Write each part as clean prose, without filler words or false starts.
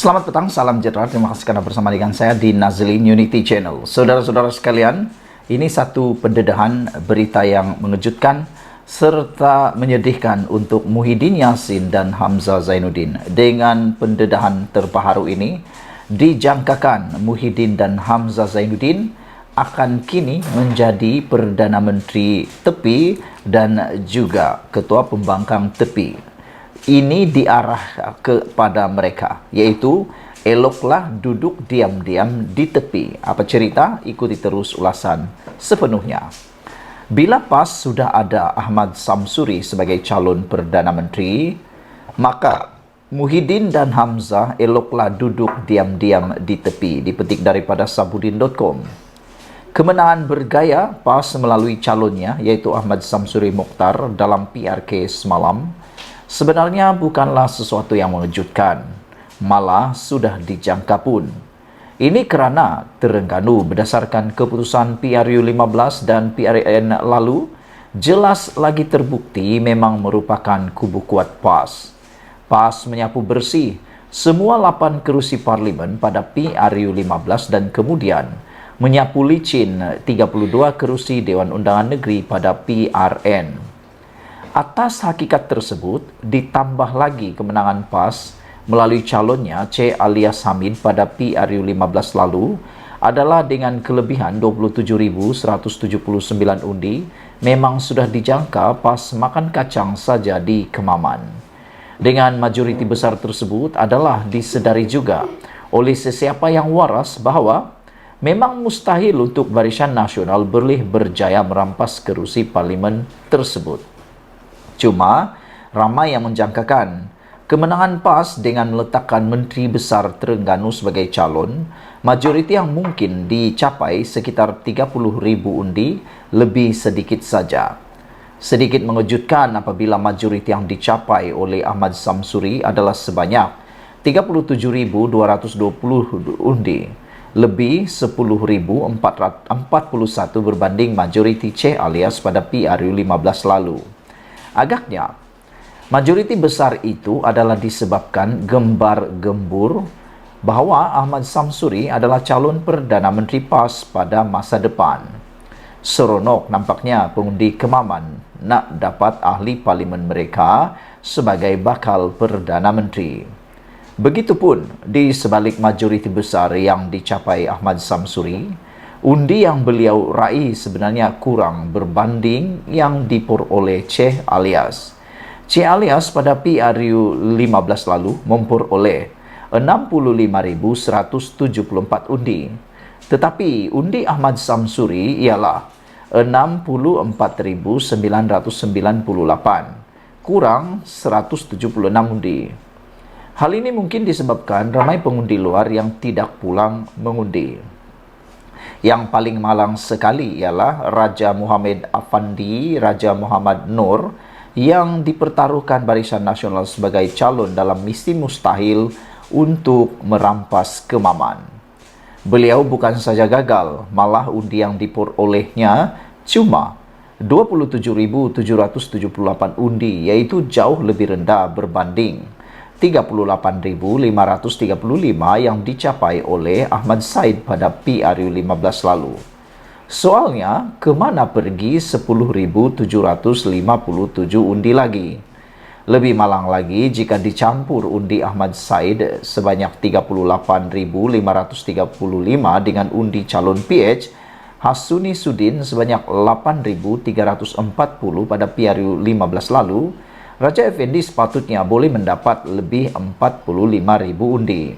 Selamat petang, salam sejahtera. Terima kasih karena bersama dengan saya di Nazlin Unity Channel. Saudara-saudara sekalian, ini satu pendedahan berita yang mengejutkan serta menyedihkan untuk Muhyiddin Yassin dan Hamzah Zainuddin. Dengan pendedahan terbaru ini, dijangkakan Muhyiddin dan Hamzah Zainuddin akan kini menjadi Perdana Menteri Tepi dan juga Ketua Pembangkang Tepi. Ini diarah kepada mereka, yaitu eloklah duduk diam-diam di tepi. Apa cerita? Ikuti terus ulasan sepenuhnya. Bila PAS sudah ada Ahmad Samsuri sebagai calon Perdana Menteri, maka Muhyiddin dan Hamzah eloklah duduk diam-diam di tepi. Dipetik daripada sabudin.com. Kemenangan bergaya PAS melalui calonnya, yaitu Ahmad Samsuri Mokhtar dalam PRK semalam, sebenarnya bukanlah sesuatu yang mengejutkan, malah sudah dijangka pun. Ini kerana Terengganu berdasarkan keputusan PRU 15 dan PRN lalu, jelas lagi terbukti memang merupakan kubu kuat PAS. PAS menyapu bersih semua 8 kerusi parlimen pada PRU 15 dan kemudian menyapu licin 32 kerusi Dewan Undangan Negeri pada PRN. Atas hakikat tersebut, ditambah lagi kemenangan PAS melalui calonnya C. alias Hamid pada PRU 15 lalu adalah dengan kelebihan 27.179 undi, memang sudah dijangka PAS makan kacang saja di Kemaman. Dengan majoriti besar tersebut adalah disedari juga oleh sesiapa yang waras bahawa memang mustahil untuk Barisan Nasional boleh berjaya merampas kerusi parlimen tersebut. Cuma, ramai yang menjangkakan kemenangan PAS dengan meletakkan Menteri Besar Terengganu sebagai calon, majoriti yang mungkin dicapai sekitar 30,000 undi, lebih sedikit saja. Sedikit mengejutkan apabila majoriti yang dicapai oleh Ahmad Samsuri adalah sebanyak 37.220 undi, lebih 10.441 berbanding majoriti C alias pada PRU 15 lalu. Agaknya, majoriti besar itu adalah disebabkan gembar-gembur bahawa Ahmad Samsuri adalah calon Perdana Menteri PAS pada masa depan. Seronok nampaknya pengundi Kemaman nak dapat ahli parlimen mereka sebagai bakal Perdana Menteri. Begitupun di sebalik majoriti besar yang dicapai Ahmad Samsuri, undi yang beliau raih sebenarnya kurang berbanding yang diperoleh C alias. C alias pada PRU 15 lalu memperoleh 65.174 undi. Tetapi undi Ahmad Samsuri ialah 64.998, kurang 176 undi. Hal ini mungkin disebabkan ramai pengundi luar yang tidak pulang mengundi. Yang paling malang sekali ialah Raja Muhammad Afandi, Raja Muhammad Nur yang dipertaruhkan Barisan Nasional sebagai calon dalam misi mustahil untuk merampas Kemaman. Beliau bukan saja gagal, malah undi yang diperolehnya cuma 27.778 undi, iaitu jauh lebih rendah berbanding 38.535 yang dicapai oleh Ahmad Said pada PRU 15 lalu. Soalnya, kemana pergi 10.757 undi lagi? Lebih malang lagi jika dicampur undi Ahmad Said sebanyak 38.535 dengan undi calon PH Hasuni Sudin sebanyak 8.340 pada PRU 15 lalu, Raja Effendi sepatutnya boleh mendapat lebih 45.000 undi.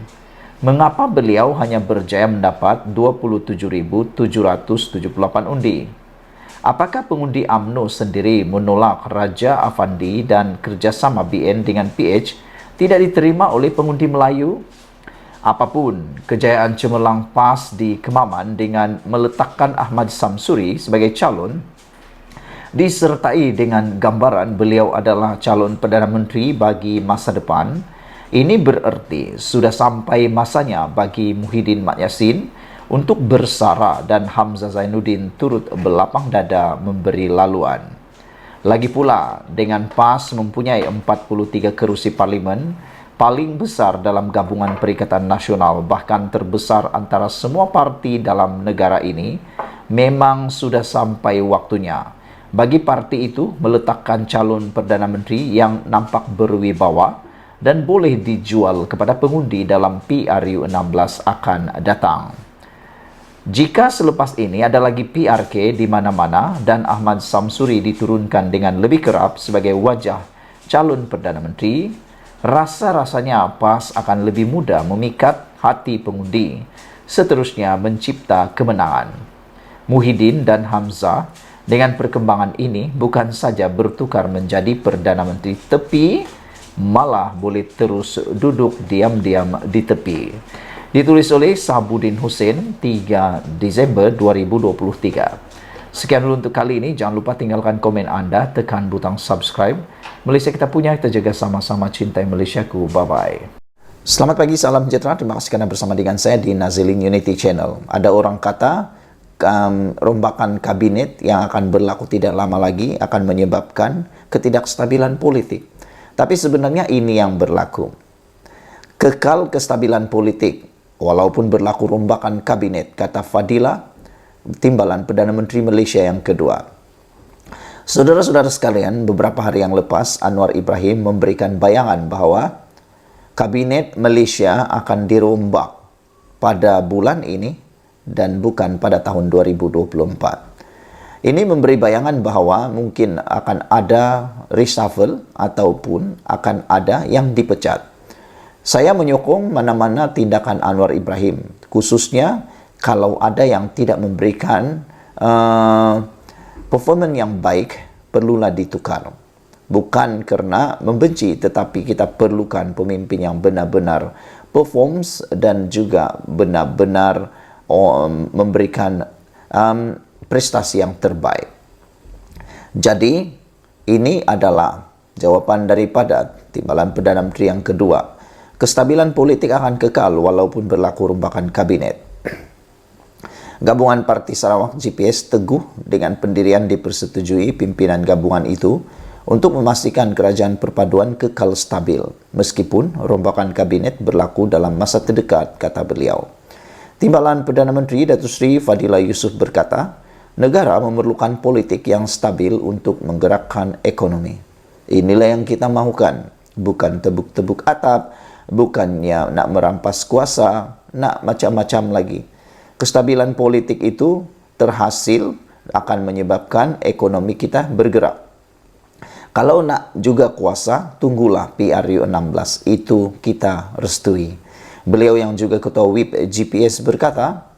Mengapa beliau hanya berjaya mendapat 27.778 undi? Apakah pengundi UMNO sendiri menolak Raja Afandi dan kerjasama BN dengan PH tidak diterima oleh pengundi Melayu? Apapun kejayaan cemerlang PAS di Kemaman dengan meletakkan Ahmad Samsuri sebagai calon, disertai dengan gambaran beliau adalah calon Perdana Menteri bagi masa depan, ini bererti sudah sampai masanya bagi Muhyiddin Yassin untuk bersara dan Hamzah Zainuddin turut berlapang dada memberi laluan. Lagi pula, dengan PAS mempunyai 43 kerusi parlimen, paling besar dalam gabungan Perikatan Nasional, bahkan terbesar antara semua parti dalam negara ini, memang sudah sampai waktunya bagi parti itu meletakkan calon Perdana Menteri yang nampak berwibawa dan boleh dijual kepada pengundi dalam PRU 16 akan datang. Jika selepas ini ada lagi PRK di mana-mana dan Ahmad Samsuri diturunkan dengan lebih kerap sebagai wajah calon Perdana Menteri, rasa-rasanya PAS akan lebih mudah memikat hati pengundi, seterusnya mencipta kemenangan. Muhyiddin dan Hamzah dengan perkembangan ini bukan saja bertukar menjadi Perdana Menteri tepi, malah boleh terus duduk diam-diam di tepi. Ditulis oleh Sahabuddin Hussein, 3 Desember 2023. Sekian dulu untuk kali ini. Jangan lupa tinggalkan komen Anda, tekan butang subscribe. Malaysia kita punya, kita jaga sama-sama, cintai Malaysiaku. Bye-bye. Selamat pagi, salam sejahtera. Terima kasih kerana bersama dengan saya di Nazilin Unity Channel. Ada orang kata rombakan kabinet yang akan berlaku tidak lama lagi akan menyebabkan ketidakstabilan politik. Tapi sebenarnya ini yang berlaku. Kekal kestabilan politik walaupun berlaku rombakan kabinet, kata Fadila, timbalan Perdana Menteri Malaysia yang kedua. Saudara-saudara sekalian, beberapa hari yang lepas Anwar Ibrahim memberikan bayangan bahawa kabinet Malaysia akan dirombak pada bulan ini dan bukan pada tahun 2024. Ini memberi bayangan bahawa mungkin akan ada reshuffle ataupun akan ada yang dipecat. Saya menyokong mana-mana tindakan Anwar Ibrahim, khususnya kalau ada yang tidak memberikan performance yang baik, perlulah ditukar. Bukan kerana membenci, tetapi kita perlukan pemimpin yang benar-benar performs dan juga benar-benar memberikan prestasi yang terbaik. Jadi, ini adalah jawapan daripada timbalan Perdana Menteri yang kedua. Kestabilan politik akan kekal walaupun berlaku rombakan kabinet. Gabungan Parti Sarawak GPS teguh dengan pendirian dipersetujui pimpinan gabungan itu untuk memastikan kerajaan perpaduan kekal stabil meskipun rombakan kabinet berlaku dalam masa terdekat, kata beliau. Timbalan Perdana Menteri Datuk Seri Fadila Yusof berkata, negara memerlukan politik yang stabil untuk menggerakkan ekonomi. Inilah yang kita mahukan, bukan tebuk-tebuk atap, bukannya nak merampas kuasa, nak macam-macam lagi. Kestabilan politik itu terhasil akan menyebabkan ekonomi kita bergerak. Kalau nak juga kuasa, tunggulah PRU 16, itu kita restui. Beliau yang juga Ketua Whip GPS berkata,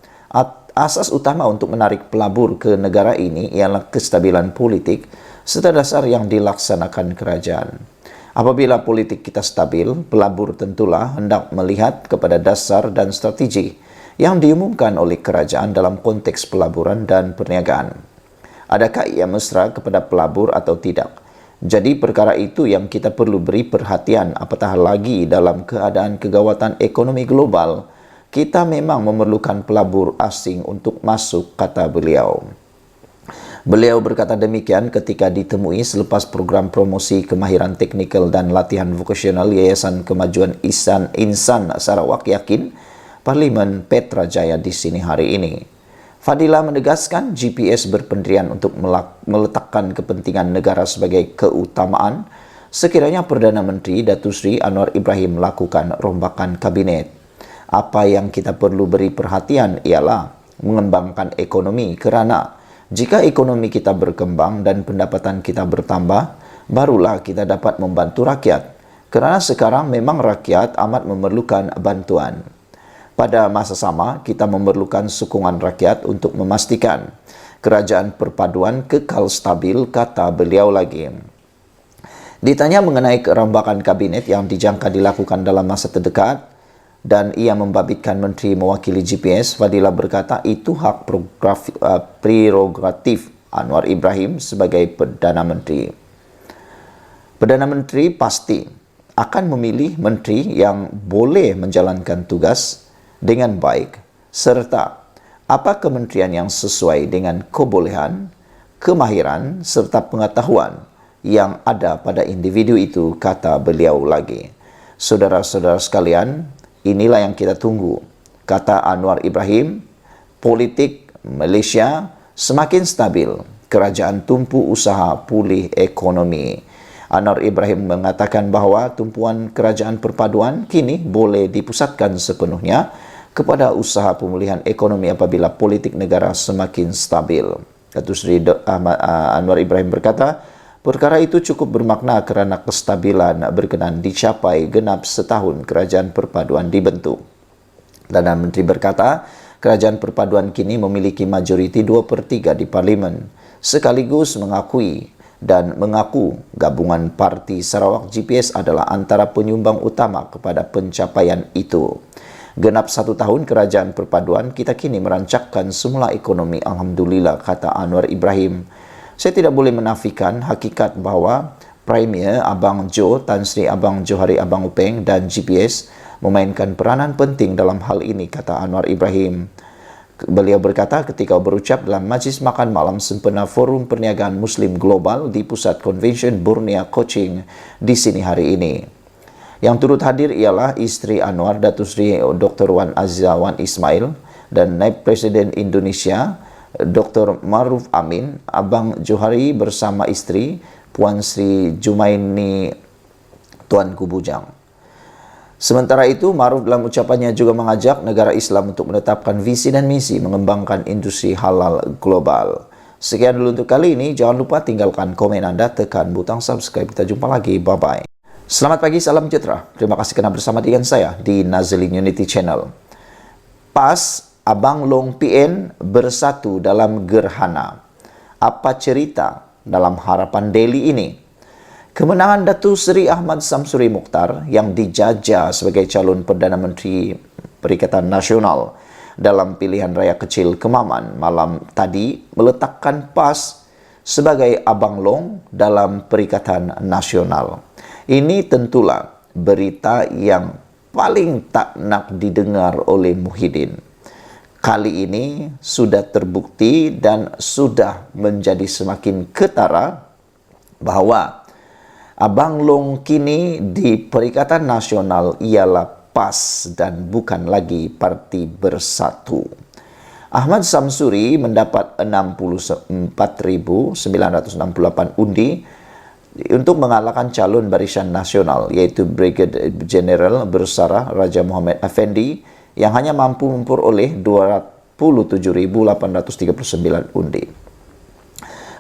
asas utama untuk menarik pelabur ke negara ini ialah kestabilan politik serta dasar yang dilaksanakan kerajaan. Apabila politik kita stabil, pelabur tentulah hendak melihat kepada dasar dan strategi yang diumumkan oleh kerajaan dalam konteks pelaburan dan perniagaan. Adakah ia mesra kepada pelabur atau tidak? Jadi perkara itu yang kita perlu beri perhatian, apatah lagi dalam keadaan kegawatan ekonomi global, kita memang memerlukan pelabur asing untuk masuk, kata beliau. Beliau berkata demikian ketika ditemui selepas program promosi kemahiran teknikal dan latihan vokasional Yayasan Kemajuan Insan Sarawak Yakin, Parlimen Petrajaya di sini hari ini. Fadila menegaskan GPS berpendirian untuk meletakkan kepentingan negara sebagai keutamaan sekiranya Perdana Menteri Datuk Seri Anwar Ibrahim melakukan rombakan kabinet. Apa yang kita perlu beri perhatian ialah mengembangkan ekonomi kerana jika ekonomi kita berkembang dan pendapatan kita bertambah, barulah kita dapat membantu rakyat. Kerana sekarang memang rakyat amat memerlukan bantuan. Pada masa sama, kita memerlukan sokongan rakyat untuk memastikan kerajaan perpaduan kekal stabil, kata beliau lagi. Ditanya mengenai kerombakan kabinet yang dijangka dilakukan dalam masa terdekat dan ia membabitkan menteri mewakili GPS, Fadila berkata itu hak prerogatif Anwar Ibrahim sebagai Perdana Menteri. Perdana Menteri pasti akan memilih menteri yang boleh menjalankan tugas dengan baik serta apa kementerian yang sesuai dengan kebolehan, kemahiran serta pengetahuan yang ada pada individu itu, kata beliau lagi. Saudara-saudara sekalian, inilah yang kita tunggu. Kata Anwar Ibrahim, politik Malaysia semakin stabil, kerajaan tumpu usaha pulih ekonomi. Anwar Ibrahim mengatakan bahawa tumpuan kerajaan perpaduan kini boleh dipusatkan sepenuhnya kepada usaha pemulihan ekonomi apabila politik negara semakin stabil. Datuk Seri Anwar Ibrahim berkata, perkara itu cukup bermakna kerana kestabilan berkenan dicapai genap setahun kerajaan perpaduan dibentuk. Perdana Menteri berkata, kerajaan perpaduan kini memiliki majoriti 2/3 di Parlimen, sekaligus mengakui dan mengaku gabungan Parti Sarawak GPS adalah antara penyumbang utama kepada pencapaian itu. Genap 1 tahun kerajaan perpaduan, kita kini merancangkan semula ekonomi, alhamdulillah, kata Anwar Ibrahim. Saya tidak boleh menafikan hakikat bahawa Premier Abang Jo, Tan Sri Abang Johari Abang Upeng dan GPS memainkan peranan penting dalam hal ini, kata Anwar Ibrahim. Beliau berkata ketika berucap dalam Majlis Makan Malam sempena Forum Perniagaan Muslim Global di Pusat Convention Borneo Kuching di sini hari ini. Yang turut hadir ialah isteri Anwar, Datuk Seri Dr. Wan Azizah Wan Ismail, dan Naib Presiden Indonesia Dr. Maruf Amin, Abang Johari bersama isteri Puan Sri Jumaini Tuanku Bujang. Sementara itu, Maruf dalam ucapannya juga mengajak negara Islam untuk menetapkan visi dan misi mengembangkan industri halal global. Sekian dulu untuk kali ini. Jangan lupa tinggalkan komen Anda, tekan butang subscribe. Kita jumpa lagi. Bye-bye. Selamat pagi, salam sejahtera. Terima kasih kerana bersama dengan saya di Nazlin Unity Channel. PAS, Abang Long PN bersatu dalam gerhana. Apa cerita dalam harapan daily ini? Kemenangan Datuk Seri Ahmad Samsuri Mukhtar yang dijajah sebagai calon Perdana Menteri Perikatan Nasional dalam pilihan raya kecil Kemaman malam tadi meletakkan PAS sebagai Abang Long dalam Perikatan Nasional. Ini tentulah berita yang paling tak nak didengar oleh Muhyiddin. Kali ini sudah terbukti dan sudah menjadi semakin ketara bahawa Abang Long kini di Perikatan Nasional ialah PAS dan bukan lagi Parti Bersatu. Ahmad Samsuri mendapat 64,968 undi untuk mengalahkan calon Barisan Nasional iaitu Brigadier Jeneral Bersarah Raja Muhammad Effendi yang hanya mampu memperoleh 27,839 undi.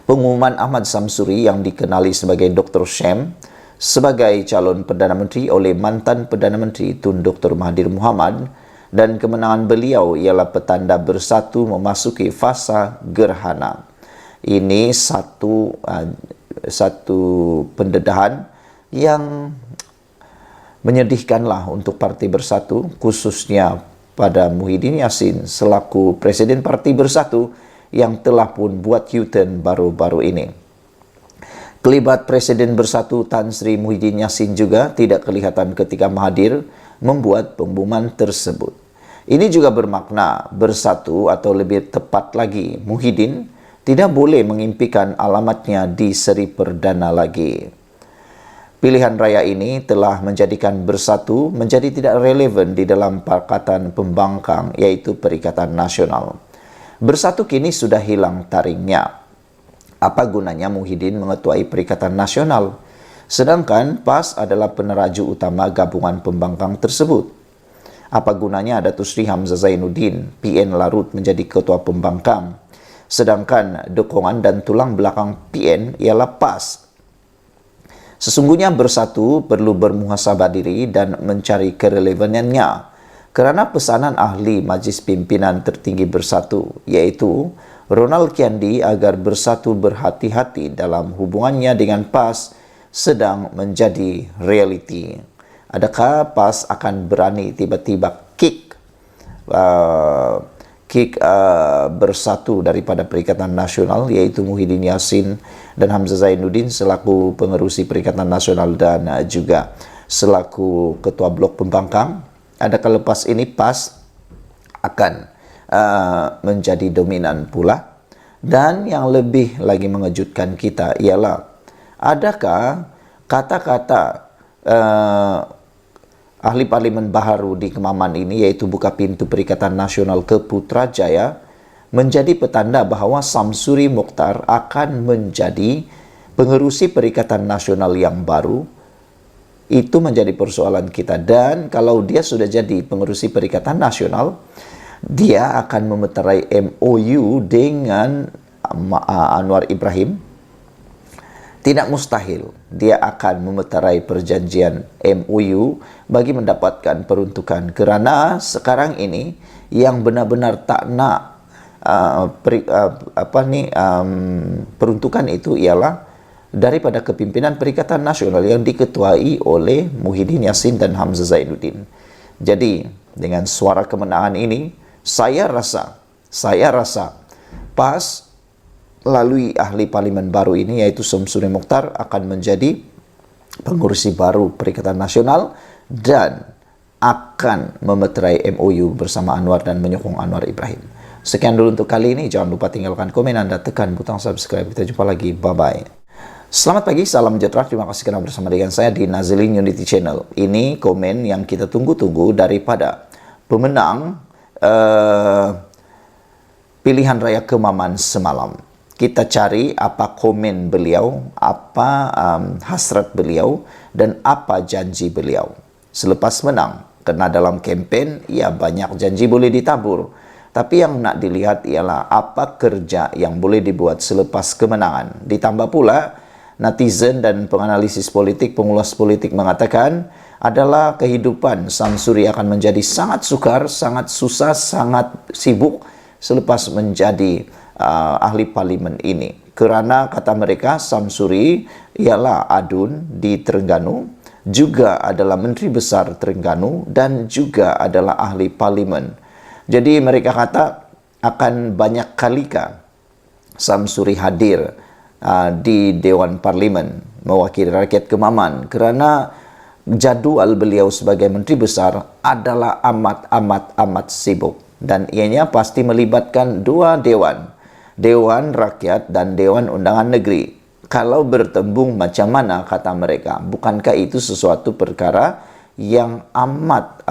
Pengumuman Ahmad Samsuri yang dikenali sebagai Dr. Syam sebagai calon Perdana Menteri oleh mantan Perdana Menteri Tun Dr. Mahathir Mohamad dan kemenangan beliau ialah petanda Bersatu memasuki fasa gerhana. Ini satu pendedahan yang menyedihkanlah untuk Parti Bersatu, khususnya pada Muhyiddin Yassin selaku Presiden Parti Bersatu yang telah pun buat U-turn baru-baru ini. Kelibat Presiden Bersatu Tan Sri Muhyiddin Yassin juga tidak kelihatan ketika Mahathir membuat pengumuman tersebut. Ini juga bermakna Bersatu atau lebih tepat lagi Muhyiddin tidak boleh mengimpikan alamatnya di seri perdana lagi. Pilihan raya ini telah menjadikan Bersatu menjadi tidak relevan di dalam Pakatan Pembangkang iaitu Perikatan Nasional. Bersatu kini sudah hilang taringnya. Apa gunanya Muhyiddin mengetuai Perikatan Nasional? Sedangkan PAS adalah peneraju utama gabungan pembangkang tersebut. Apa gunanya Datuk Seri Hamzah Zainuddin, PN Larut menjadi ketua pembangkang? Sedangkan dukungan dan tulang belakang PN ialah PAS. Sesungguhnya Bersatu perlu bermuhasabah diri dan mencari kerelevanannya. Kerana pesanan ahli Majlis Pimpinan Tertinggi Bersatu, iaitu Ronald Kiandi agar Bersatu berhati-hati dalam hubungannya dengan PAS sedang menjadi realiti. Adakah PAS akan berani tiba-tiba kick Bersatu daripada Perikatan Nasional, iaitu Muhyiddin Yassin dan Hamzah Zainuddin selaku pengerusi Perikatan Nasional dan juga selaku Ketua Blok Pembangkang? Adakah lepas ini PAS akan menjadi dominan pula? Dan yang lebih lagi mengejutkan kita ialah adakah kata-kata ahli parlimen baru di Kemaman ini, yaitu buka pintu Perikatan Nasional ke Putrajaya, menjadi petanda bahawa Samsuri Mokhtar akan menjadi pengerusi Perikatan Nasional yang baru. Itu menjadi persoalan kita. Dan kalau dia sudah jadi pengerusi Perikatan Nasional, dia akan memeterai MOU dengan Anwar Ibrahim. Tidak mustahil dia akan memeterai perjanjian MOU bagi mendapatkan peruntukan, kerana sekarang ini yang benar-benar tak nak peruntukan itu ialah daripada kepimpinan Perikatan Nasional yang diketuai oleh Muhyiddin Yassin dan Hamzah Zainuddin. Jadi dengan suara kemenangan ini, saya rasa PAS lalui ahli parlimen baru ini, yaitu Samsuri Mokhtar, akan menjadi pengurusi baru Perikatan Nasional dan akan memeterai MOU bersama Anwar dan menyokong Anwar Ibrahim. Sekian dulu untuk kali ini. Jangan lupa tinggalkan komen Anda, tekan butang subscribe. Kita jumpa lagi. Bye-bye. Selamat pagi, salam sejahtera. Terima kasih kerana bersama dengan saya di Nazilin Unity Channel. Ini komen yang kita tunggu-tunggu daripada pemenang pilihan raya Kemaman semalam. Kita cari apa komen beliau, apa hasrat beliau, dan apa janji beliau selepas menang. Kerana dalam kempen, ya banyak janji boleh ditabur. Tapi yang nak dilihat ialah apa kerja yang boleh dibuat selepas kemenangan. Ditambah pula, netizen dan penganalisis politik, pengulas politik mengatakan adalah kehidupan Samsuri akan menjadi sangat sukar, sangat susah, sangat sibuk selepas menjadi ahli parlimen ini. Kerana kata mereka, Samsuri ialah adun di Terengganu, juga adalah Menteri Besar Terengganu dan juga adalah ahli parlimen. Jadi mereka kata akan banyak kalika Samsuri hadir di Dewan Parlimen mewakili rakyat Kemaman, kerana jadual beliau sebagai Menteri Besar adalah amat sibuk, dan ianya pasti melibatkan dua dewan, Dewan Rakyat dan Dewan Undangan Negeri. Kalau bertembung macam mana, kata mereka, bukankah itu sesuatu perkara yang amat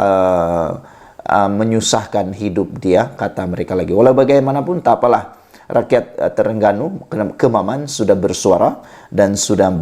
menyusahkan hidup dia, kata mereka lagi. Walau bagaimanapun tak apalah, rakyat Terengganu, Kemaman sudah bersuara dan sudah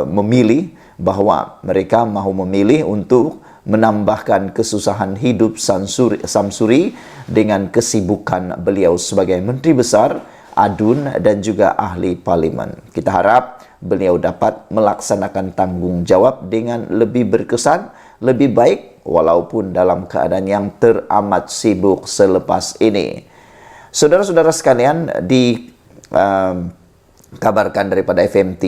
memilih bahawa mereka mahu memilih untuk menambahkan kesusahan hidup Samsuri dengan kesibukan beliau sebagai Menteri Besar, adun dan juga ahli parlimen. Kita harap beliau dapat melaksanakan tanggungjawab dengan lebih berkesan, lebih baik, walaupun dalam keadaan yang teramat sibuk selepas ini. Saudara-saudara sekalian, dikabarkan daripada FMT,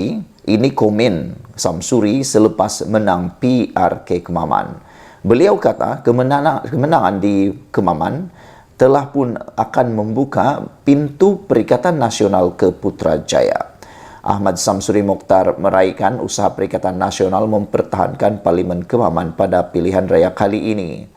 ini komen Samsuri selepas menang PRK Kemaman. Beliau kata kemenangan di Kemaman telah pun akan membuka pintu Perikatan Nasional ke Putrajaya. Ahmad Samsuri Mokhtar meraihkan usaha Perikatan Nasional mempertahankan Parlimen Kemaman pada pilihan raya kali ini.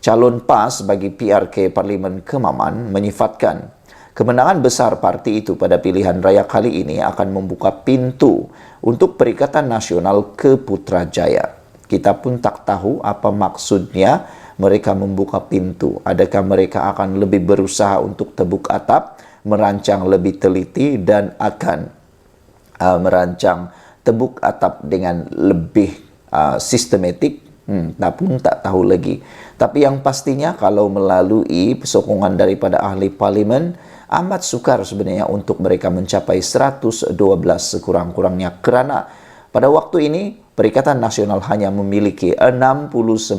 Calon PAS bagi PRK Parlimen Kemaman menyifatkan kemenangan besar parti itu pada pilihan raya kali ini akan membuka pintu untuk Perikatan Nasional ke Putrajaya. Kita pun tak tahu apa maksudnya mereka membuka pintu. Adakah mereka akan lebih berusaha untuk tebuk atap, merancang lebih teliti dan akan merancang tebuk atap dengan lebih sistematik? Tak tahu lagi. Tapi yang pastinya kalau melalui sokongan daripada ahli parlimen, amat sukar sebenarnya untuk mereka mencapai 112 sekurang-kurangnya, kerana pada waktu ini Perikatan Nasional hanya memiliki 69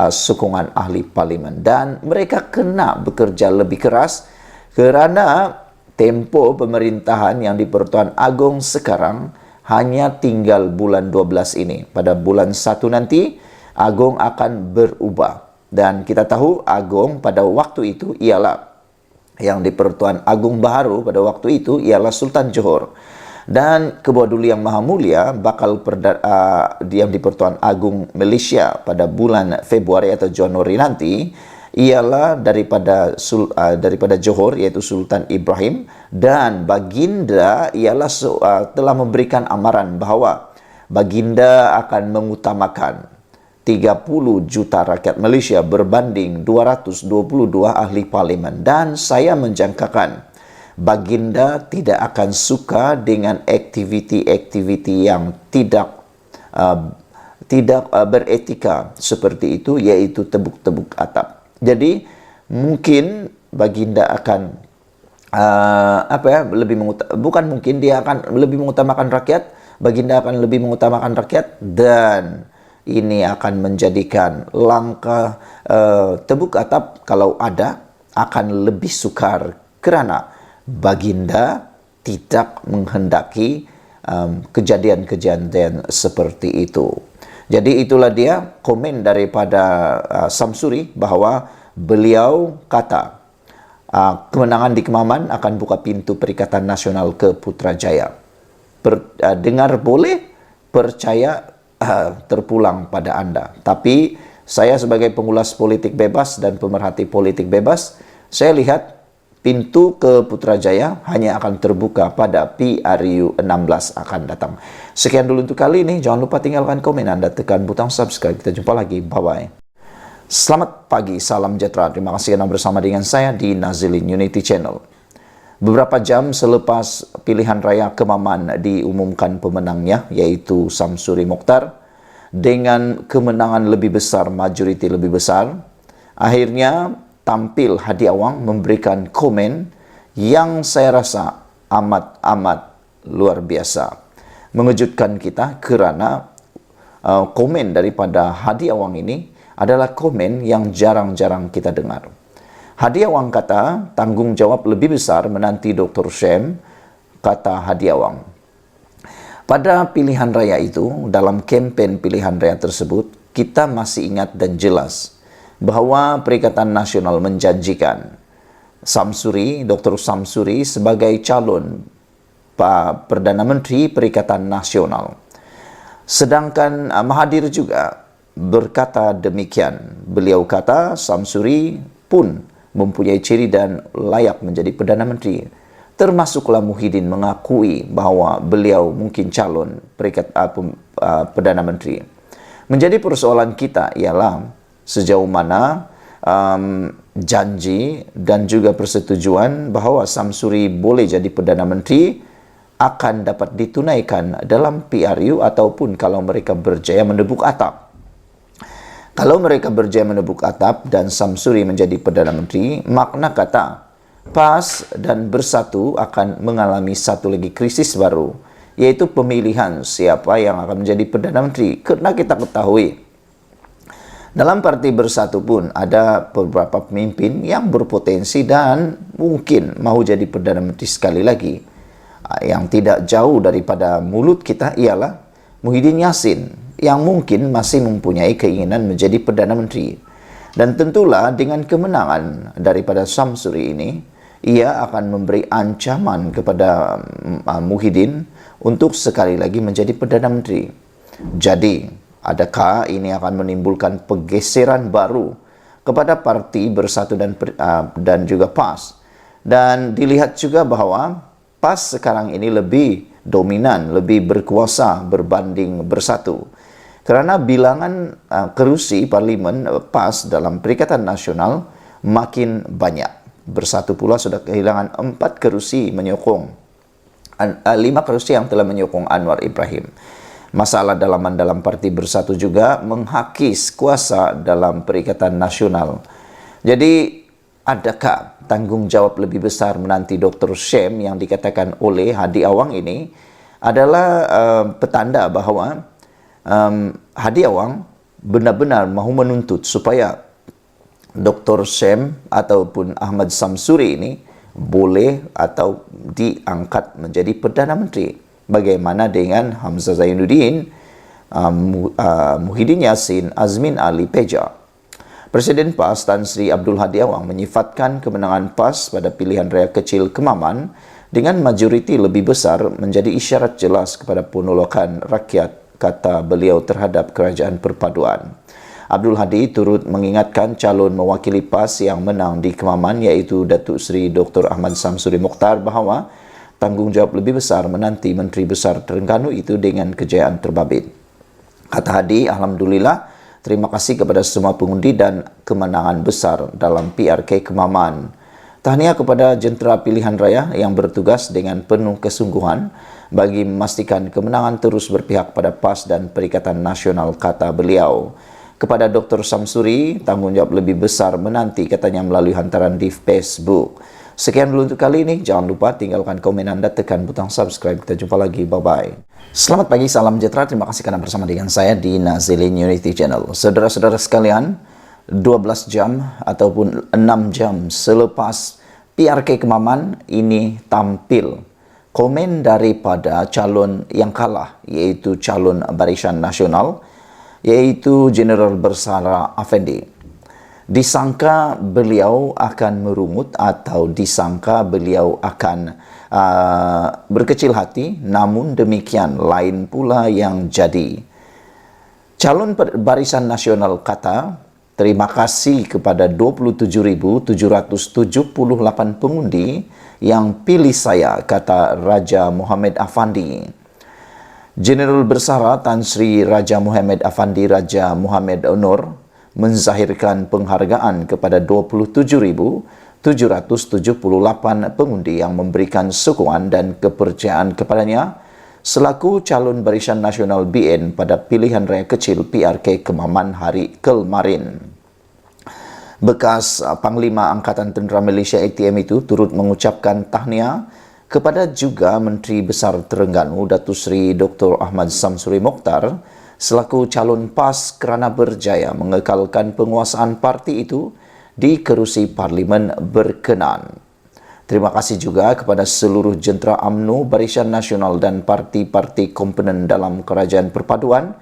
sokongan ahli parlimen, dan mereka kena bekerja lebih keras kerana tempo pemerintahan yang di Pertuan Agong sekarang hanya tinggal bulan 12 ini. Pada bulan 1 nanti Agong akan berubah, dan kita tahu Agong pada waktu itu ialah yang di Pertuan Agong baru pada waktu itu ialah Sultan Johor. Dan Ketua Duli Yang Maha Mulia bakal diam di Pertuan Agong Malaysia pada bulan Februari atau Januari nanti ialah daripada Johor, yaitu Sultan Ibrahim, dan Baginda ialah telah memberikan amaran bahawa Baginda akan mengutamakan 30 juta rakyat Malaysia berbanding 222 ahli parlimen. Dan saya menjangkakan baginda tidak akan suka dengan aktiviti-aktiviti yang tidak beretika seperti itu, yaitu tebuk-tebuk atap. Jadi mungkin baginda akan bukan mungkin, dia akan lebih mengutamakan rakyat. Baginda akan lebih mengutamakan rakyat, dan ini akan menjadikan langkah tebuk atap, kalau ada, akan lebih sukar, kerana baginda tidak menghendaki kejadian-kejadian seperti itu. Jadi itulah dia komen daripada Samsuri, bahwa beliau kata kemenangan di Kemaman akan buka pintu Perikatan Nasional ke Putrajaya. Dengar boleh, percaya terpulang pada anda. Tapi saya sebagai pengulas politik bebas dan pemerhati politik bebas, saya lihat pintu ke Putrajaya hanya akan terbuka pada PRU 16 akan datang. Sekian dulu untuk kali ini. Jangan lupa tinggalkan komen anda, tekan butang subscribe. Kita jumpa lagi. Bye-bye. Selamat pagi, salam sejahtera. Terima kasih karena bersama dengan saya di Nazilin Unity Channel. Beberapa jam selepas pilihan raya Kemaman diumumkan pemenangnya, yaitu Samsuri Mokhtar, dengan kemenangan lebih besar, majoriti lebih besar, akhirnya tampil Hadi Awang memberikan komen yang saya rasa amat luar biasa. Mengejutkan kita kerana komen daripada Hadi Awang ini adalah komen yang jarang-jarang kita dengar. Hadi Awang kata tanggungjawab lebih besar menanti Dr. Shem, kata Hadi Awang. Pada pilihan raya itu, dalam kempen pilihan raya tersebut, kita masih ingat dan jelas bahawa Perikatan Nasional menjanjikan Samsuri, Dr. Samsuri sebagai calon Perdana Menteri Perikatan Nasional. Sedangkan Mahathir juga berkata demikian. Beliau kata Samsuri pun mempunyai ciri dan layak menjadi Perdana Menteri. Termasuklah Muhyiddin mengakui bahawa beliau mungkin calon Perdana Menteri. Menjadi persoalan kita ialah sejauh mana janji dan juga persetujuan bahawa Samsuri boleh jadi Perdana Menteri akan dapat ditunaikan dalam PRU, ataupun kalau mereka berjaya menebuk atap. Kalau mereka berjaya menebuk atap dan Samsuri menjadi Perdana Menteri, makna kata PAS dan Bersatu akan mengalami satu lagi krisis baru, yaitu pemilihan siapa yang akan menjadi Perdana Menteri. Kerana kita ketahui, dalam Parti Bersatu pun ada beberapa pemimpin yang berpotensi dan mungkin mahu jadi Perdana Menteri sekali lagi. Yang tidak jauh daripada mulut kita ialah Muhyiddin Yassin, yang mungkin masih mempunyai keinginan menjadi Perdana Menteri. Dan tentulah dengan kemenangan daripada Samsuri ini, ia akan memberi ancaman kepada Muhyiddin untuk sekali lagi menjadi Perdana Menteri. Jadi, adakah ini akan menimbulkan pergeseran baru kepada Parti Bersatu dan juga PAS? Dan dilihat juga bahawa PAS sekarang ini lebih dominan, lebih berkuasa berbanding Bersatu. Kerana bilangan kerusi parlimen PAS dalam Perikatan Nasional makin banyak. Bersatu pula sudah kehilangan 4 kerusi menyokong 5 kerusi yang telah menyokong Anwar Ibrahim. Masalah dalaman dalam Parti Bersatu juga menghakis kuasa dalam Perikatan Nasional. Jadi, adakah tanggungjawab lebih besar menanti Dr. Shem yang dikatakan oleh Hadi Awang ini adalah petanda bahawa Hadi Awang benar-benar mahu menuntut supaya Dr. Shem ataupun Ahmad Samsuri ini boleh atau diangkat menjadi Perdana Menteri. Bagaimana dengan Hamzah Zainuddin, Muhyiddin Yassin, Azmin Ali Peja. Presiden PAS Tan Sri Abdul Hadi Awang menyifatkan kemenangan PAS pada pilihan raya kecil Kemaman dengan majoriti lebih besar menjadi isyarat jelas kepada penolakan rakyat, kata beliau, terhadap kerajaan perpaduan. Abdul Hadi turut mengingatkan calon mewakili PAS yang menang di Kemaman, iaitu Datuk Seri Dr. Ahmad Samsuri Mokhtar, bahawa tanggungjawab lebih besar menanti Menteri Besar Terengganu itu dengan kejayaan terbabit. Kata Hadi, alhamdulillah Terima kasih kepada semua pengundi dan kemenangan besar dalam PRK Kemaman. Tahniah kepada jentera pilihan raya yang bertugas dengan penuh kesungguhan bagi memastikan kemenangan terus berpihak pada PAS dan Perikatan Nasional, kata beliau. Kepada Dr. Samsuri, tanggungjawab lebih besar menanti, katanya melalui hantaran di Facebook. Sekian dulu untuk kali ini. Jangan lupa tinggalkan komen Anda, tekan butang subscribe. Kita jumpa lagi. Bye-bye. Selamat pagi, salam sejahtera. Terima kasih karena bersama dengan saya di Nazilin Unity Channel. Saudara-saudara sekalian, 12 jam ataupun 6 jam selepas PRK Kemaman ini tampil komen daripada calon yang kalah, yaitu calon Barisan Nasional, yaitu Jeneral Bersara Afendi. Disangka beliau akan merungut atau disangka beliau akan berkecil hati, namun demikian lain pula yang jadi. Calon Barisan Nasional kata, terima kasih kepada 27.778 pengundi yang pilih saya, kata Raja Muhammad Afandi. Jeneral Bersara Tan Sri Raja Muhammad Afandi Raja Muhammad Onor menzahirkan penghargaan kepada 27.778 pengundi yang memberikan sokongan dan kepercayaan kepadanya selaku calon Barisan Nasional BN pada pilihan raya kecil PRK Kemaman hari kemarin. Bekas Panglima Angkatan Tentera Malaysia ATM itu turut mengucapkan tahniah kepada juga Menteri Besar Terengganu Datuk Seri Dr. Ahmad Samsuri Mokhtar selaku calon PAS kerana berjaya mengekalkan penguasaan parti itu di kerusi Parlimen berkenan. Terima kasih juga kepada seluruh jentera UMNO, Barisan Nasional dan parti-parti komponen dalam Kerajaan Perpaduan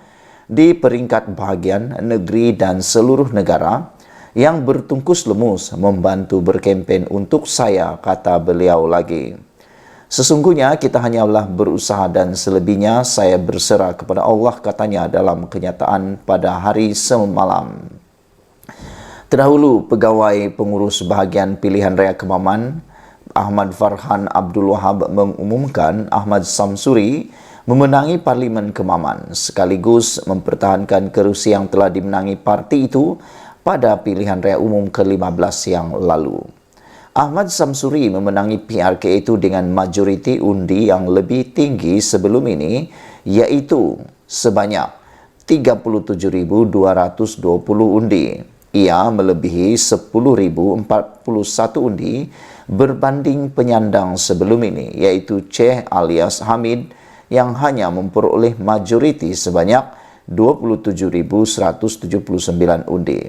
di peringkat bahagian negeri dan seluruh negara yang bertungkus lemus membantu berkempen untuk saya, kata beliau lagi. Sesungguhnya kita hanyalah berusaha dan selebihnya saya berserah kepada Allah, katanya dalam kenyataan pada hari semalam. Terdahulu, Pegawai Pengurus Bahagian Pilihan Raya Kemaman, Ahmad Farhan Abdul Wahab mengumumkan Ahmad Samsuri memenangi Parlimen Kemaman sekaligus mempertahankan kerusi yang telah dimenangi parti itu pada pilihan raya umum ke-15 yang lalu. Ahmad Samsuri memenangi PRK itu dengan majoriti undi yang lebih tinggi sebelum ini, yaitu sebanyak 37.220 undi. Ia melebihi 10.041 undi berbanding penyandang sebelum ini, yaitu Ceh alias Hamid yang hanya memperoleh majoriti sebanyak 27.179 undi.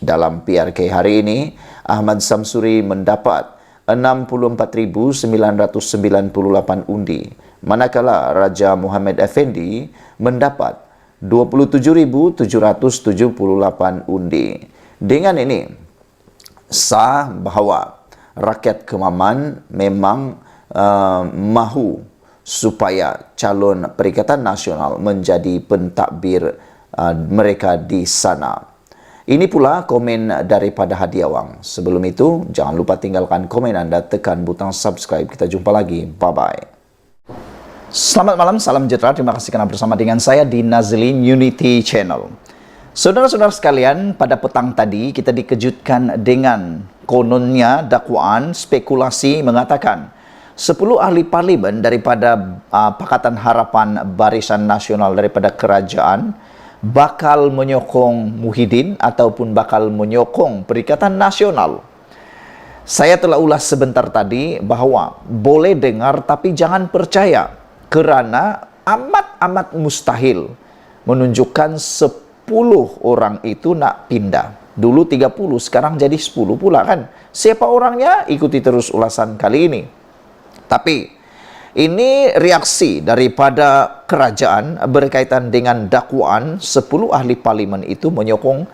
Dalam PRK hari ini, Ahmad Samsuri mendapat 64.998 undi, manakala Raja Muhammad Effendi mendapat 27.778 undi. Dengan ini, sah bahawa rakyat Kemaman memang mahu supaya calon Perikatan Nasional menjadi pentadbir mereka di sana. Ini pula komen daripada Hadiah Wang. Sebelum itu, jangan lupa tinggalkan komen Anda, tekan butang subscribe. Kita jumpa lagi. Bye-bye. Selamat malam, salam sejahtera. Terima kasih karena bersama dengan saya di Nazilin Unity Channel. Saudara-saudara sekalian, pada petang tadi kita dikejutkan dengan kononnya dakwaan spekulasi mengatakan 10 ahli parlimen daripada Pakatan Harapan Barisan Nasional daripada kerajaan bakal menyokong Muhyiddin ataupun bakal menyokong Perikatan Nasional. Saya telah ulas sebentar tadi bahawa boleh dengar tapi jangan percaya, kerana amat-amat mustahil menunjukkan 10 orang itu nak pindah. Dulu 30, sekarang jadi 10 pula kan. Siapa orangnya? Ikuti terus ulasan kali ini. Tapi ini reaksi daripada kerajaan berkaitan dengan dakwaan 10 ahli parlimen itu menyokong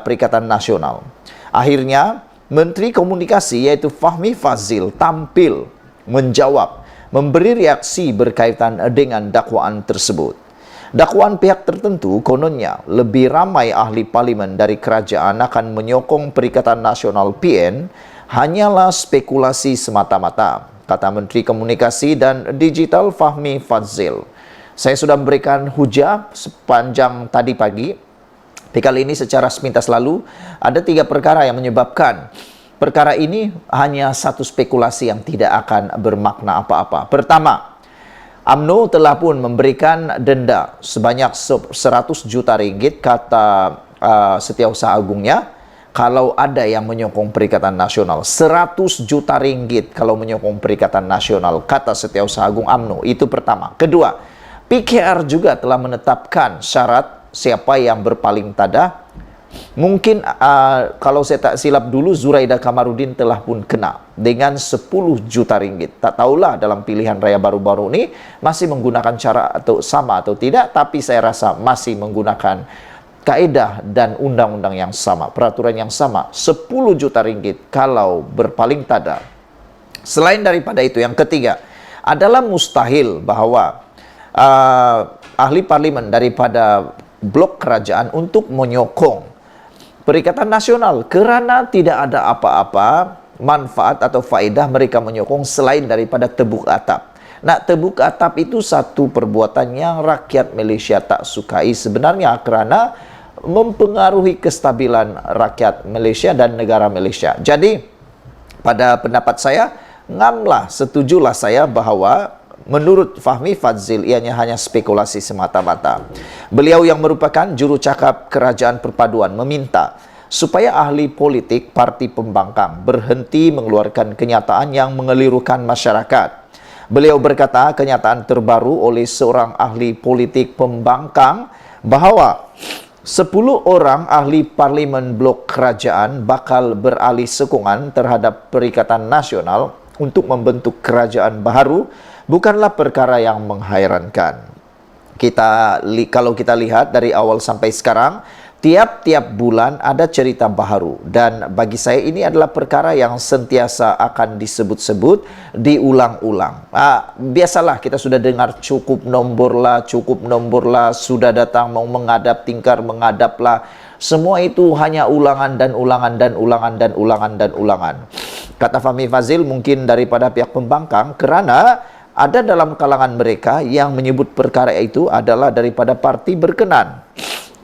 Perikatan Nasional. Akhirnya, Menteri Komunikasi iaitu Fahmi Fadzil tampil menjawab, memberi reaksi berkaitan dengan dakwaan tersebut. Dakwaan pihak tertentu kononnya lebih ramai ahli parlimen dari kerajaan akan menyokong Perikatan Nasional PN hanyalah spekulasi semata-mata, kata Menteri Komunikasi dan Digital Fahmi Fadzil. Saya sudah memberikan hujah sepanjang tadi pagi Tapi kali ini secara sepintas lalu, ada 3 perkara yang menyebabkan perkara ini hanya satu spekulasi yang tidak akan bermakna apa-apa. Pertama, UMNO telah pun memberikan denda sebanyak 100 juta ringgit, kata Setiausaha Agungnya, kalau ada yang menyokong Perikatan Nasional. 100 juta ringgit kalau menyokong Perikatan Nasional, kata Setiausaha Agung UMNO. Itu pertama. Kedua, PKR juga telah menetapkan syarat siapa yang berpaling tada. Mungkin kalau saya tak silap dulu, Zuraida Kamarudin telah pun kena dengan 10 juta ringgit. Tak tahulah dalam pilihan raya baru-baru ini masih menggunakan cara atau sama atau tidak, tapi saya rasa masih menggunakan kaedah dan undang-undang yang sama, peraturan yang sama. 10 juta ringgit kalau berpaling tada. Selain daripada itu, yang ketiga adalah mustahil bahwa ahli parlimen daripada blok kerajaan untuk menyokong Perikatan Nasional kerana tidak ada apa-apa manfaat atau faedah mereka menyokong selain daripada tebuk atap. Nak tebuk atap itu satu perbuatan yang rakyat Malaysia tak sukai sebenarnya kerana mempengaruhi kestabilan rakyat Malaysia dan negara Malaysia. Jadi pada pendapat saya, setujulah saya bahawa menurut Fahmi Fadzil, ianya hanya spekulasi semata-mata. Beliau yang merupakan jurucakap Kerajaan Perpaduan meminta supaya ahli politik parti pembangkang berhenti mengeluarkan kenyataan yang mengelirukan masyarakat. Beliau berkata kenyataan terbaru oleh seorang ahli politik pembangkang bahawa 10 orang ahli parlimen blok kerajaan bakal beralih sokongan terhadap Perikatan Nasional untuk membentuk kerajaan baru bukanlah perkara yang menghairankan. Kalau kita lihat dari awal sampai sekarang, tiap-tiap bulan ada cerita baru, dan bagi saya ini adalah perkara yang sentiasa akan disebut-sebut, diulang-ulang. Biasalah kita sudah dengar cukup nombor lah, sudah datang mau menghadap, tingkar menghadaplah. Semua itu hanya ulangan dan ulangan dan ulangan dan ulangan dan ulangan. Kata Fahmi Fadzil, mungkin daripada pihak pembangkang kerana ada dalam kalangan mereka yang menyebut perkara itu adalah daripada parti berkenan.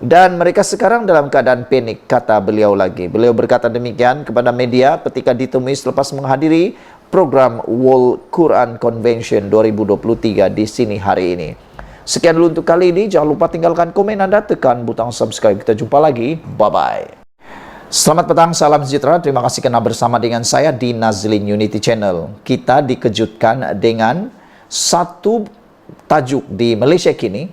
Dan mereka sekarang dalam keadaan panik, kata beliau lagi. Beliau berkata demikian kepada media ketika ditemui selepas menghadiri program World Quran Convention 2023 di sini hari ini. Sekian dulu untuk kali ini. Jangan lupa tinggalkan komen Anda, tekan butang subscribe. Kita jumpa lagi. Bye-bye. Selamat petang, salam sejahtera. Terima kasih kerana bersama dengan saya di Nazlin Unity Channel. Kita dikejutkan dengan satu tajuk di Malaysia kini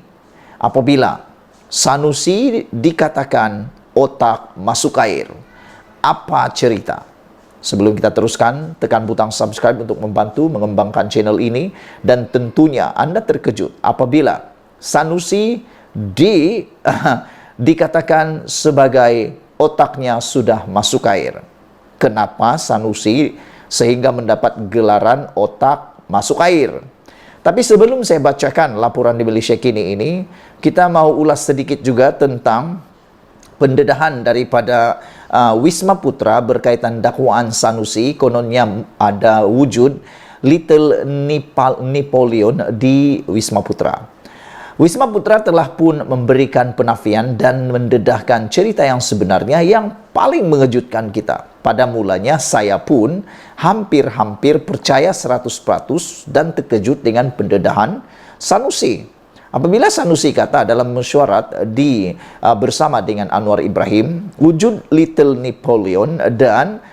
apabila Sanusi dikatakan otak masuk air. Apa cerita? Sebelum kita teruskan, tekan butang subscribe untuk membantu mengembangkan channel ini, dan tentunya Anda terkejut apabila Sanusi dikatakan sebagai otaknya sudah masuk air. Kenapa Sanusi sehingga mendapat gelaran otak masuk air? Tapi sebelum saya bacakan laporan di Malaysia kini ini, kita mau ulas sedikit juga tentang pendedahan daripada Wisma Putra berkaitan dakwaan Sanusi. Kononnya ada wujud Little Napoleon di Wisma Putra. Wisma Putra telah pun memberikan penafian dan mendedahkan cerita yang sebenarnya yang paling mengejutkan kita. Pada mulanya saya pun hampir-hampir percaya 100% dan terkejut dengan pendedahan Sanusi. Apabila Sanusi kata dalam mesyuarat bersama dengan Anwar Ibrahim, wujud Little Napoleon dan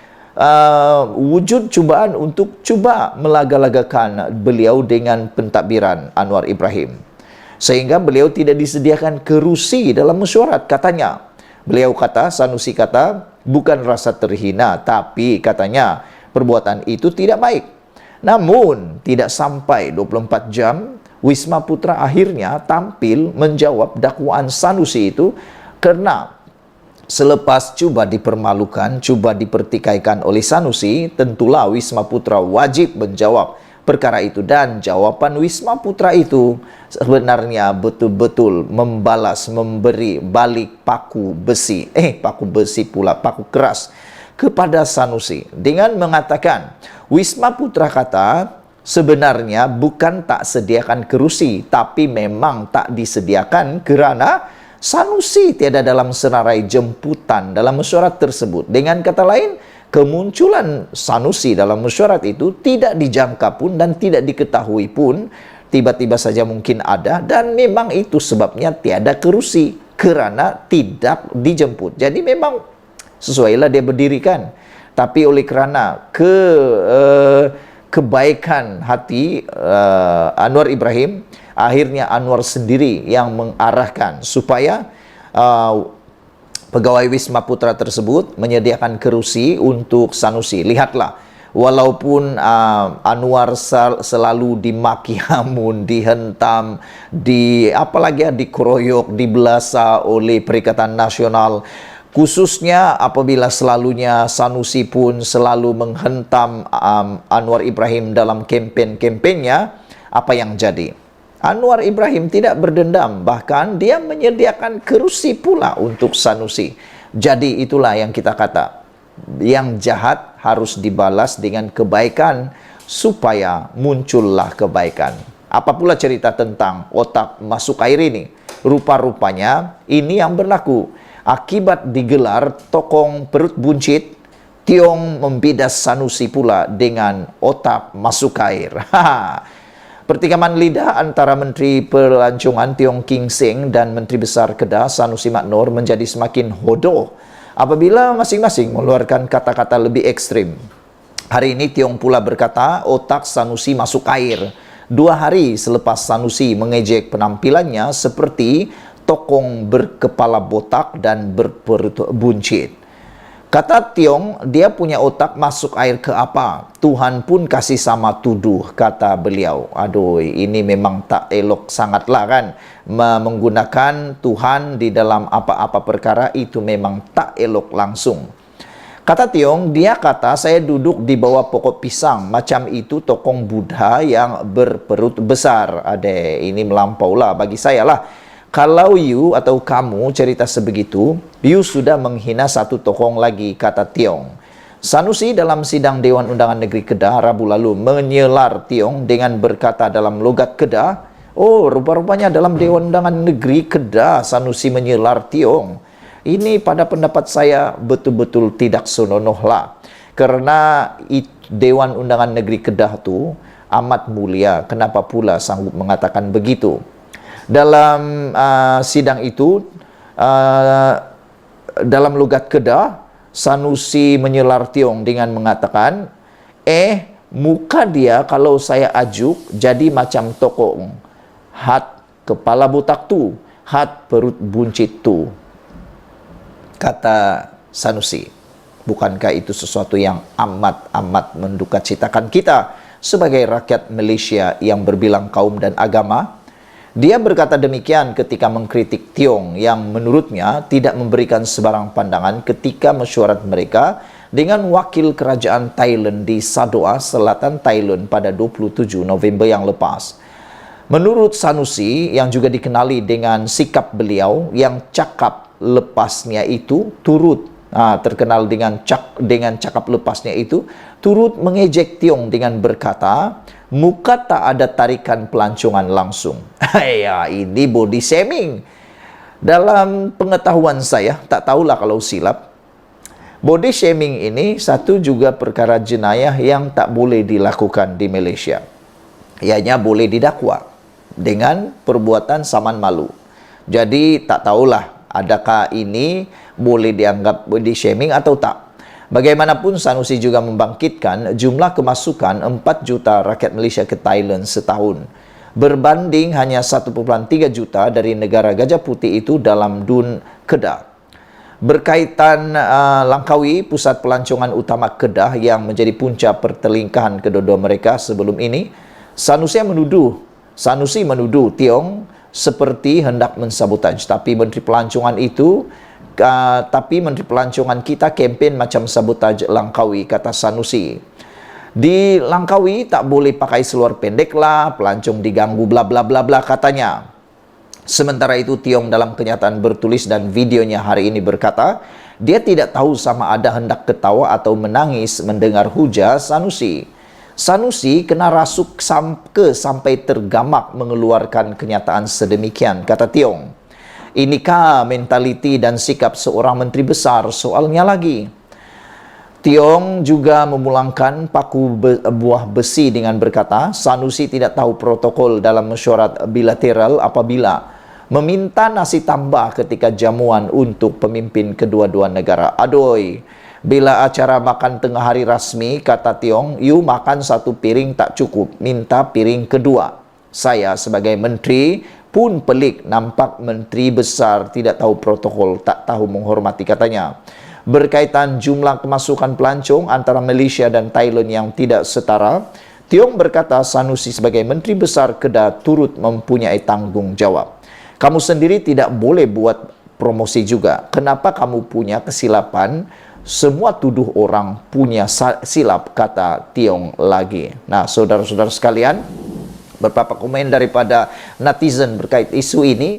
wujud cubaan untuk cuba melaga-lagakan beliau dengan pentadbiran Anwar Ibrahim. Sehingga beliau tidak disediakan kerusi dalam mesyuarat, katanya. Beliau kata, Sanusi kata, bukan rasa terhina, tapi katanya perbuatan itu tidak baik. Namun, tidak sampai 24 jam, Wisma Putra akhirnya tampil menjawab dakwaan Sanusi itu kerana selepas cuba dipermalukan, cuba dipertikaikan oleh Sanusi, tentulah Wisma Putra wajib menjawab perkara itu, dan jawapan Wisma Putra itu sebenarnya betul-betul membalas, memberi balik paku besi paku keras kepada Sanusi dengan mengatakan Wisma Putra kata sebenarnya bukan tak sediakan kerusi, tapi memang tak disediakan kerana Sanusi tiada dalam senarai jemputan dalam mesyuarat tersebut. Dengan kata lain, kemunculan Sanusi dalam mesyuarat itu tidak dijangka pun dan tidak diketahui pun, tiba-tiba saja mungkin ada, dan memang itu sebabnya tiada kerusi kerana tidak dijemput. Jadi memang sesuailah dia berdirikan. Tapi oleh kerana kebaikan hati Anwar Ibrahim, akhirnya Anwar sendiri yang mengarahkan supaya pegawai Wisma Putra tersebut menyediakan kerusi untuk Sanusi. Lihatlah, walaupun Anwar selalu dimaki hamun, dihentam, dikeroyok, dibelasa oleh Perikatan Nasional, khususnya apabila selalunya Sanusi pun selalu menghentam Anwar Ibrahim dalam kempen-kempennya, apa yang jadi? Anwar Ibrahim tidak berdendam, bahkan dia menyediakan kerusi pula untuk Sanusi. Jadi itulah yang kita kata, yang jahat harus dibalas dengan kebaikan supaya muncullah kebaikan. Apa pula cerita tentang otak masuk air ini? Rupa-rupanya ini yang berlaku. Akibat digelar tokong perut buncit, Tiong membidas Sanusi pula dengan otak masuk air. Pertikaman lidah antara Menteri Pelancongan Tiong King Seng dan Menteri Besar Kedah Sanusi Maknor menjadi semakin hodoh apabila masing-masing mengeluarkan kata-kata lebih ekstrim. Hari ini Tiong pula berkata otak Sanusi masuk air. 2 hari selepas Sanusi mengejek penampilannya seperti tokong berkepala botak dan berperut buncit. Kata Tiong, dia punya otak masuk air ke apa? Tuhan pun kasih sama tuduh, kata beliau. Aduh, ini memang tak elok sangatlah kan. Menggunakan Tuhan di dalam apa-apa perkara itu memang tak elok langsung. Kata Tiong, dia kata saya duduk di bawah pokok pisang. Macam itu tokong Buddha yang berperut besar. Ini melampaulah bagi saya lah. Kalau you atau kamu cerita sebegitu, you sudah menghina satu tokoh lagi, kata Tiong. Sanusi dalam sidang Dewan Undangan Negeri Kedah Rabu lalu menyelar Tiong dengan berkata dalam logat Kedah, oh, rupa-rupanya dalam Dewan Undangan Negeri Kedah Sanusi menyelar Tiong. Ini pada pendapat saya betul-betul tidak senonoh lah. Karena Dewan Undangan Negeri Kedah itu amat mulia, kenapa pula sanggup mengatakan begitu? Dalam sidang itu, dalam logat Kedah, Sanusi menyelar Tiong dengan mengatakan, muka dia kalau saya ajuk jadi macam tokong. Hat kepala botak tu, hat perut buncit tu. Kata Sanusi, bukankah itu sesuatu yang amat-amat mendukacitakan kita sebagai rakyat Malaysia yang berbilang kaum dan agama? Dia berkata demikian ketika mengkritik Tiong yang menurutnya tidak memberikan sebarang pandangan ketika mesyuarat mereka dengan wakil kerajaan Thailand di Sadoa, selatan Thailand pada 27 November yang lepas. Menurut Sanusi yang juga dikenali dengan sikap beliau yang cakap lepasnya itu terkenal dengan cakap lepasnya itu turut mengejek Tiong dengan berkata, muka tak ada tarikan pelancongan langsung. Ya, ini body shaming. Dalam pengetahuan saya, tak tahulah kalau silap, body shaming ini satu juga perkara jenayah yang tak boleh dilakukan di Malaysia. Ianya boleh didakwa dengan perbuatan saman malu. Jadi tak tahulah adakah ini boleh dianggap body shaming atau tak. Bagaimanapun Sanusi juga membangkitkan jumlah kemasukan 4 juta rakyat Malaysia ke Thailand setahun, berbanding hanya 1.3 juta dari negara Gajah Putih itu dalam Dun Kedah. Berkaitan Langkawi, pusat pelancongan utama Kedah yang menjadi punca pertelingkahan kedua-dua mereka sebelum ini, Sanusi menuduh Tiong seperti hendak mensabotaj, tapi Menteri Pelancongan kita kempen macam sabotaj Langkawi, kata Sanusi. Di Langkawi tak boleh pakai seluar pendek lah, pelancong diganggu bla bla bla bla, katanya. Sementara itu Tiong dalam kenyataan bertulis dan videonya hari ini berkata, dia tidak tahu sama ada hendak ketawa atau menangis mendengar hujah Sanusi. Sanusi kena rasuk sampai tergamak mengeluarkan kenyataan sedemikian, kata Tiong. Inikah mentaliti dan sikap seorang menteri besar? Soalnya lagi. Tiong juga memulangkan paku buah besi dengan berkata, Sanusi tidak tahu protokol dalam mesyuarat bilateral apabila meminta nasi tambah ketika jamuan untuk pemimpin kedua-dua negara. Aduh, bila acara makan tengah hari rasmi, kata Tiong, you makan satu piring tak cukup, minta piring kedua. Saya sebagai menteri pun pelik, nampak menteri besar tidak tahu protokol, tak tahu menghormati, katanya. Berkaitan jumlah kemasukan pelancong antara Malaysia dan Thailand yang tidak setara, Tiong berkata Sanusi sebagai Menteri Besar Kedah turut mempunyai tanggungjawab. Kamu sendiri tidak boleh buat promosi juga. Kenapa kamu punya kesilapan? Semua tuduh orang punya silap, kata Tiong lagi. Nah, saudara-saudara sekalian, beberapa komen daripada netizen berkait isu ini.